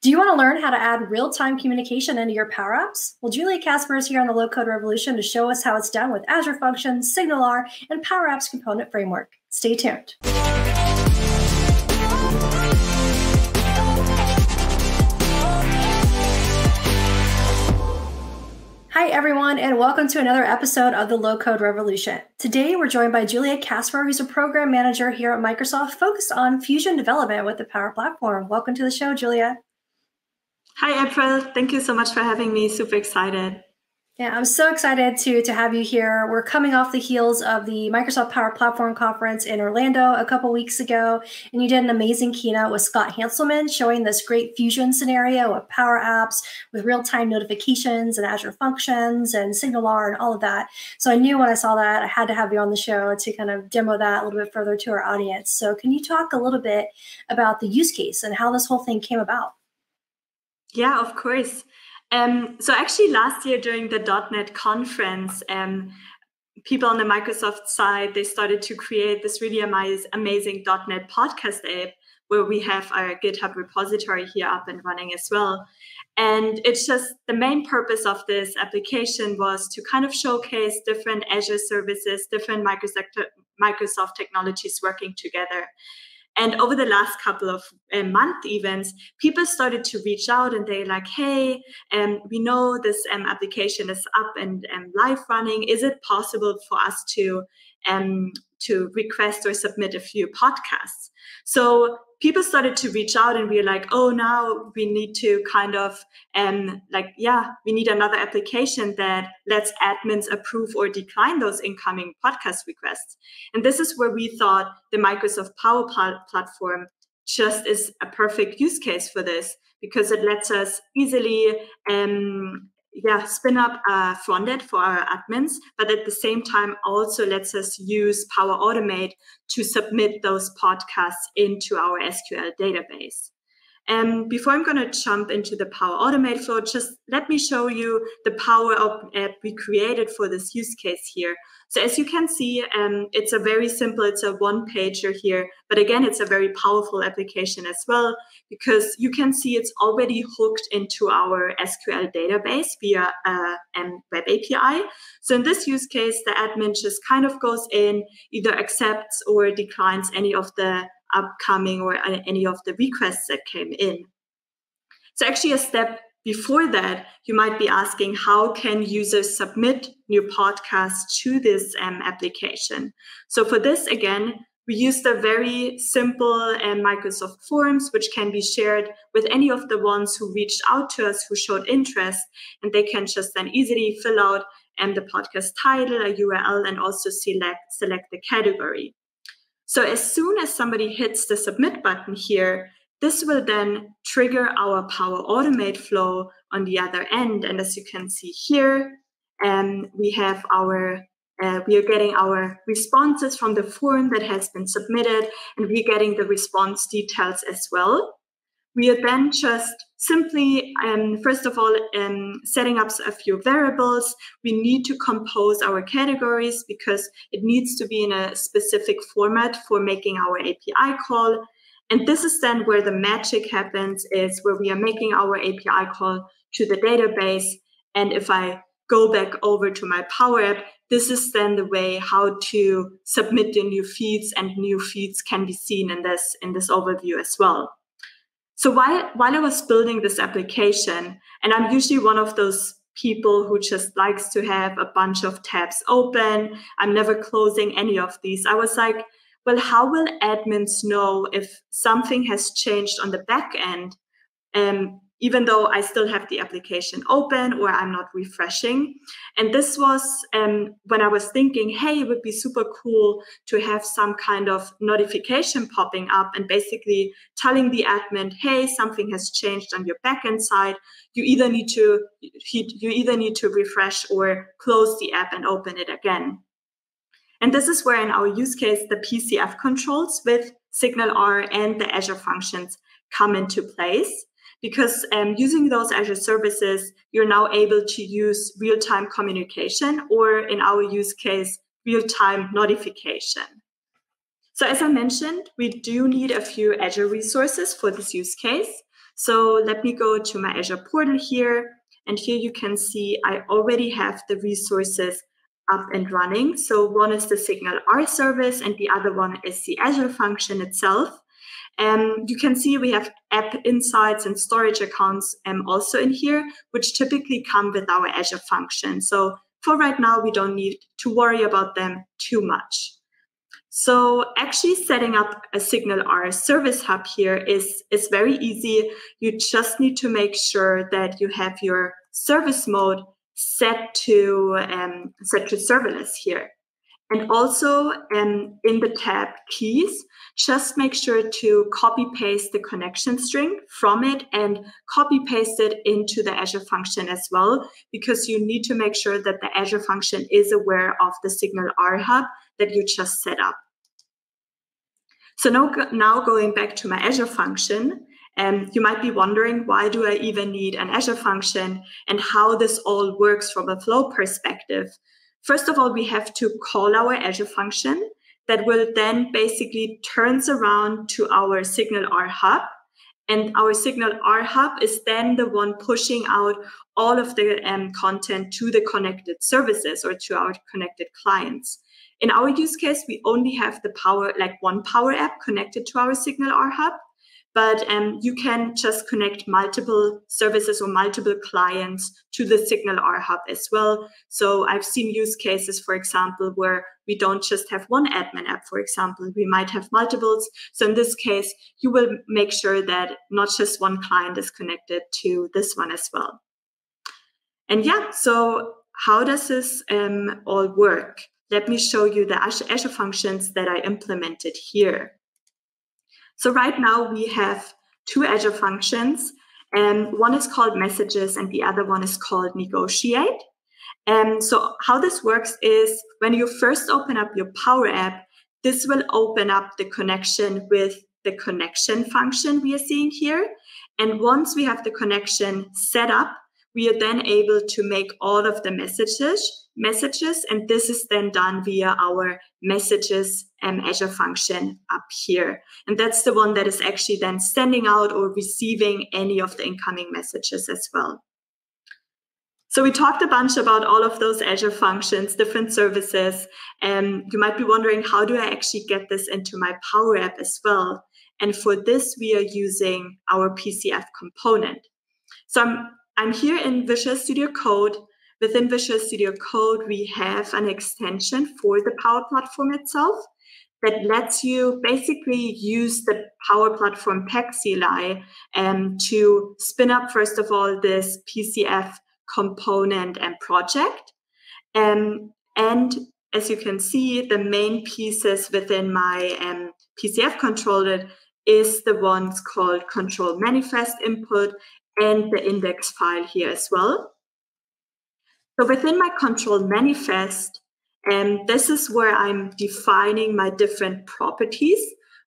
Do you want to learn how to add real-time communication into your Power Apps? Well, Julia Casper is here on the Low Code Revolution to show us how it's done with Azure Functions, SignalR, and Power Apps Component Framework. Stay tuned. Hi, everyone, and welcome to another episode of the Low Code Revolution. Today, we're joined by Julia Casper, who's a program manager here at Microsoft focused on Fusion development with the Power Platform. Welcome to the show, Julia. Hi, April. Thank you so much for having me. Super excited. Yeah, I'm so excited to have you here. We're coming off the heels of the Microsoft Power Platform Conference in Orlando a couple weeks ago, and you did an amazing keynote with Scott Hanselman showing this great Fusion scenario of Power Apps with real-time notifications and Azure Functions and SignalR and all of that. So I knew when I saw that, I had to have you on the show to kind of demo that a little bit further to our audience. So can you talk a little bit about the use case and how this whole thing came about? Yeah, of course. So actually last year during the .NET conference, people on the Microsoft side, they started to create this really amazing .NET podcast app where we have our GitHub repository here up and running as well. And it's just the main purpose of this application was to kind of showcase different Azure services, different Microsoft technologies working together. And over the last couple of month events, people started to reach out and they're like, hey, we know this application is up and live running. Is it possible for us to request or submit a few podcasts? So people started to reach out and we're like, oh, now we need to kind of we need another application that lets admins approve or decline those incoming podcast requests. And this is where we thought the Microsoft Power Platform just is a perfect use case for this because it lets us easily spin up a front end for our admins, but at the same time also lets us use Power Automate to submit those podcasts into our SQL database. And before I'm going to jump into the Power Automate flow, just let me show you the Power App we created for this use case here. So as you can see, it's a very simple, it's a one-pager here, but again, it's a very powerful application as well, because you can see it's already hooked into our SQL database via a web API. So in this use case, the admin just kind of goes in, either accepts or declines any of the upcoming or any of the requests that came in. So actually a step before that, you might be asking, how can users submit new podcasts to this application? So for this, again, we used a very simple Microsoft Forms, which can be shared with any of the ones who reached out to us, who showed interest, and they can just then easily fill out the podcast title, a URL, and also select the category. So as soon as somebody hits the submit button here, this will then trigger our Power Automate flow on the other end. And as you can see here, we are getting our responses from the form that has been submitted, and we're getting the response details as well. We are then just simply, first of all, setting up a few variables. We need to compose our categories because it needs to be in a specific format for making our API call. And this is then where the magic happens, is where we are making our API call to the database. And if I go back over to my Power App, this is then the way how to submit the new feeds, and new feeds can be seen in this overview as well. So while I was building this application, and I'm usually one of those people who just likes to have a bunch of tabs open, I'm never closing any of these. I was like, well, how will admins know if something has changed on the back end, even though I still have the application open or I'm not refreshing? And this was when I was thinking, hey, it would be super cool to have some kind of notification popping up and basically telling the admin, hey, something has changed on your backend side. You either need to refresh or close the app and open it again. And this is where in our use case, the PCF controls with SignalR and the Azure Functions come into place. Because using those Azure services, you're now able to use real-time communication, or in our use case, real-time notification. So as I mentioned, we do need a few Azure resources for this use case. So let me go to my Azure portal here. And here you can see I already have the resources up and running. So one is the SignalR service and the other one is the Azure function itself. You can see we have app insights and storage accounts also in here, which typically come with our Azure function. So for right now, we don't need to worry about them too much. So actually setting up a SignalR service hub here is very easy. You just need to make sure that you have your service mode set to serverless here. And also in the tab keys, just make sure to copy paste the connection string from it and copy paste it into the Azure function as well, because you need to make sure that the Azure function is aware of the SignalR hub that you just set up. So now going back to my Azure function, you might be wondering, why do I even need an Azure function and how this all works from a flow perspective? First of all, we have to call our Azure function that will then basically turns around to our SignalR hub. And our SignalR hub is then the one pushing out all of the content to the connected services or to our connected clients. In our use case, we only have one Power App connected to our SignalR hub, but you can just connect multiple services or multiple clients to the SignalR hub as well. So I've seen use cases, for example, where we don't just have one admin app, for example, we might have multiples. So in this case, you will make sure that not just one client is connected to this one as well. And yeah, so how does this all work? Let me show you the Azure functions that I implemented here. So right now we have two Azure functions, and one is called Messages and the other one is called Negotiate. So how this works is when you first open up your Power App, this will open up the connection with the connection function we are seeing here. And once we have the connection set up, we are then able to make all of the messages, and this is then done via our Messages Azure function up here. And that's the one that is actually then sending out or receiving any of the incoming messages as well. So we talked a bunch about all of those Azure functions, different services, and you might be wondering, how do I actually get this into my Power App as well? And for this, we are using our PCF component. So I'm here in Visual Studio Code. Within Visual Studio Code, we have an extension for the Power Platform itself that lets you basically use the Power Platform PAC CLI to spin up, first of all, this PCF component and project. And as you can see, the main pieces within my PCF controller is the ones called control manifest input and the index file here as well. So within my control manifest, this is where I'm defining my different properties,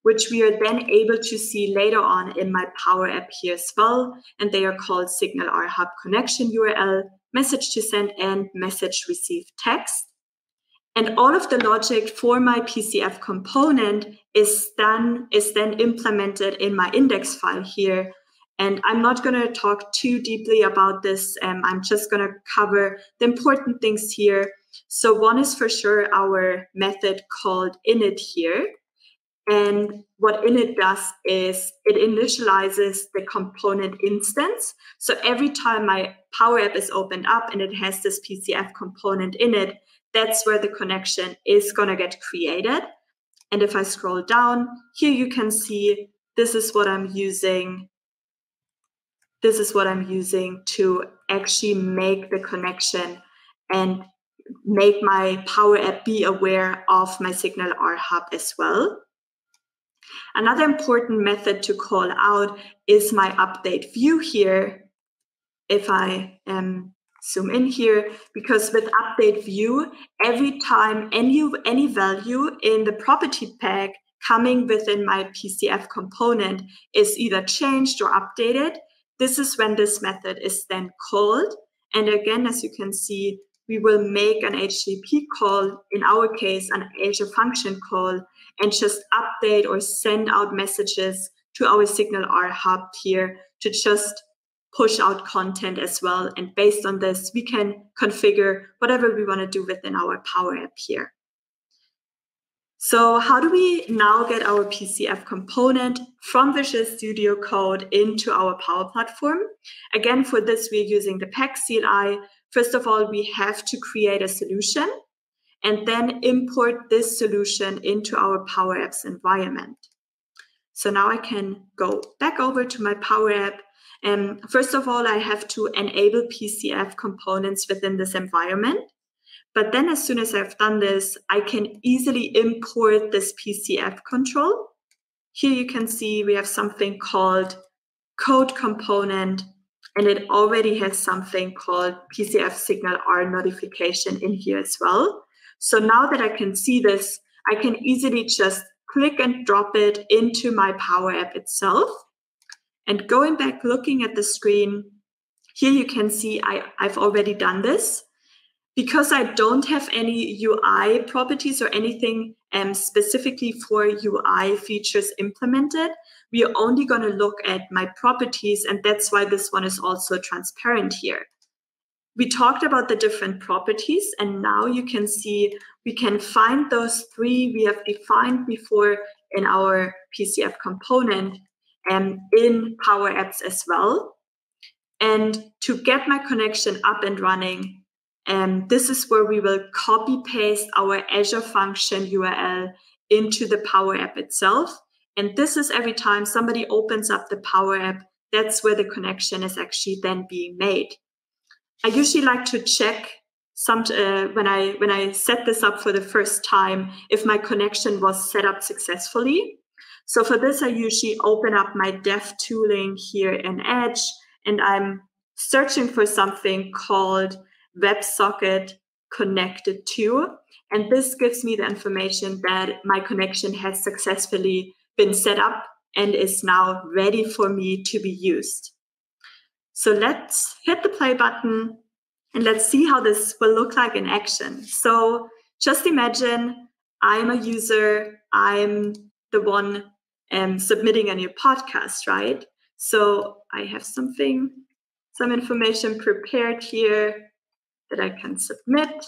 which we are then able to see later on in my Power App here as well. And they are called SignalR Hub Connection URL, Message to Send, and Message Receive Text. And all of the logic for my PCF component is then implemented in my index file here. And I'm not going to talk too deeply about this. I'm just going to cover the important things here. So one is for sure our method called init here. And what init does is it initializes the component instance. So every time my Power App is opened up and it has this PCF component in it, that's where the connection is going to get created. And if I scroll down, here you can see this is what I'm using. This is what I'm using to actually make the connection and make my Power App be aware of my SignalR Hub as well. Another important method to call out is my update view here. If I zoom in here, because with update view, every time any value in the property pack coming within my PCF component is either changed or updated, this is when this method is then called. And again, as you can see, we will make an HTTP call, in our case, an Azure function call, and just update or send out messages to our SignalR hub here to just push out content as well. And based on this, we can configure whatever we want to do within our Power App here. So how do we now get our PCF component from Visual Studio Code into our Power Platform? Again, for this, we're using the PAC CLI. First of all, we have to create a solution and then import this solution into our Power Apps environment. So now I can go back over to my Power App. And first of all, I have to enable PCF components within this environment. But then as soon as I've done this, I can easily import this PCF control. Here you can see we have something called code component, and it already has something called PCF SignalR notification in here as well. So now that I can see this, I can easily just click and drop it into my Power App itself. And going back, looking at the screen, here you can see I've already done this. Because I don't have any UI properties or anything specifically for UI features implemented, we are only going to look at my properties, and that's why this one is also transparent here. We talked about the different properties, and now you can see we can find those three we have defined before in our PCF component in Power Apps as well. And to get my connection up and running, this is where we will copy paste our Azure function URL into the Power App itself. And this is every time somebody opens up the Power App, that's where the connection is actually then being made. I usually like to check when I set this up for the first time if my connection was set up successfully. So for this, I usually open up my dev tooling here in Edge, and I'm searching for something called WebSocket connected to, and this gives me the information that my connection has successfully been set up and is now ready for me to be used. So let's hit the play button and let's see how this will look like in action. So just imagine I'm a user, I'm the one submitting a new podcast, right? So I have some information prepared here that I can submit.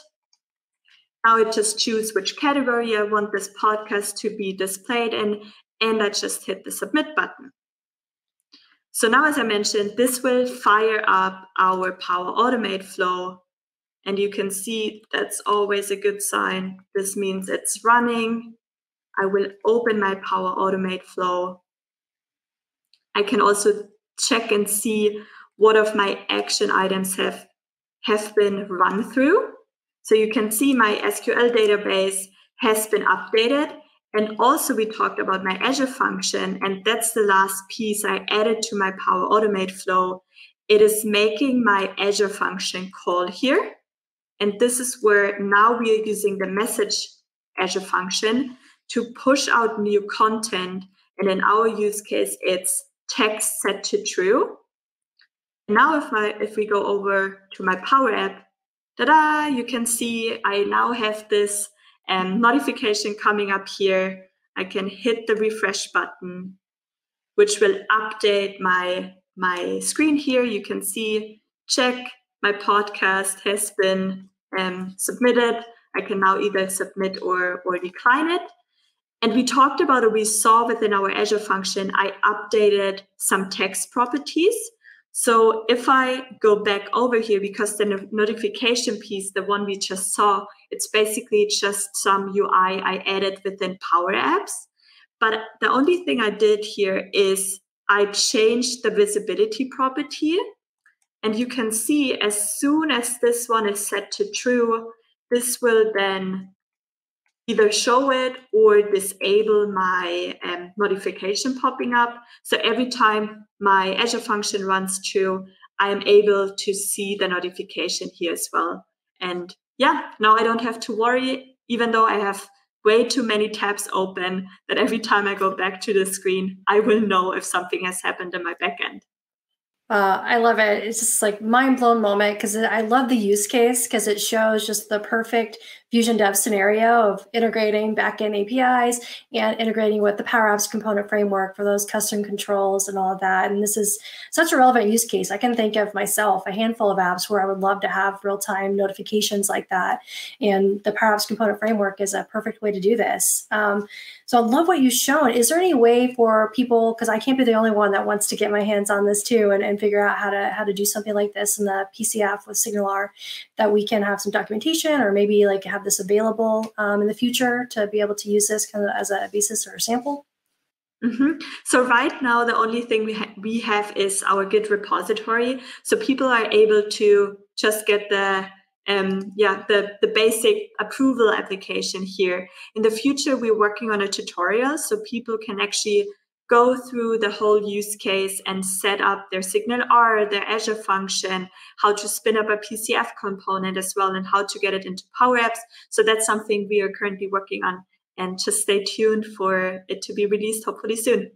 Now I just choose which category I want this podcast to be displayed in, and I just hit the submit button. So now, as I mentioned, this will fire up our Power Automate flow, and you can see that's always a good sign. This means it's running. I will open my Power Automate flow. I can also check and see what of my action items have been run through. So you can see my SQL database has been updated. And also we talked about my Azure function, and that's the last piece I added to my Power Automate flow. It is making my Azure function call here. And this is where now we are using the message Azure function to push out new content. And in our use case, it's text set to true. Now if we go over to my Power App, ta-da, you can see I now have this notification coming up here. I can hit the refresh button, which will update my screen here. You can see, check, my podcast has been submitted. I can now either submit or decline it. And we talked about it, we saw within our Azure function, I updated some text properties. So if I go back over here, because the notification piece, the one we just saw, it's basically just some UI I added within Power Apps. But the only thing I did here is I changed the visibility property. And you can see as soon as this one is set to true, this will then either show it or disable my notification popping up. So every time my Azure function runs true, I am able to see the notification here as well. And yeah, now I don't have to worry, even though I have way too many tabs open, that every time I go back to the screen, I will know if something has happened in my backend. I love it. It's just like mind blown moment because I love the use case because it shows just the perfect Fusion Dev scenario of integrating backend APIs and integrating with the Power Apps component framework for those custom controls and all of that. And this is such a relevant use case. I can think of myself a handful of apps where I would love to have real-time notifications like that. And the Power Apps component framework is a perfect way to do this. So I love what you've shown. Is there any way for people, because I can't be the only one that wants to get my hands on this too and figure out how to do something like this in the PCF with SignalR, that we can have some documentation or maybe like have this available in the future to be able to use this kind of as a basis or a sample? Mm-hmm. So right now, the only thing we have is our Git repository. So people are able to just get the basic approval application here. In the future, we're working on a tutorial so people can actually go through the whole use case and set up their SignalR, their Azure function, how to spin up a PCF component as well, and how to get it into Power Apps. So that's something we are currently working on. And just stay tuned for it to be released hopefully soon.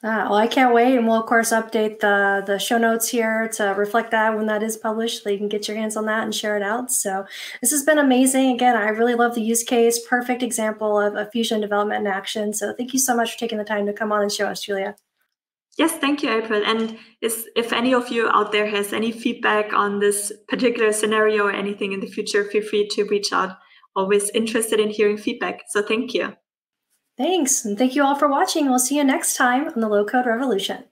Well, I can't wait. And we'll, of course, update the show notes here to reflect that when that is published, so you can get your hands on that and share it out. So this has been amazing. Again, I really love the use case. Perfect example of Fusion development in action. So thank you so much for taking the time to come on and show us, Julia. Yes, thank you, April. And if any of you out there has any feedback on this particular scenario or anything in the future, feel free to reach out. Always interested in hearing feedback. So thank you. Thanks. And thank you all for watching. We'll see you next time on the Low Code Revolution.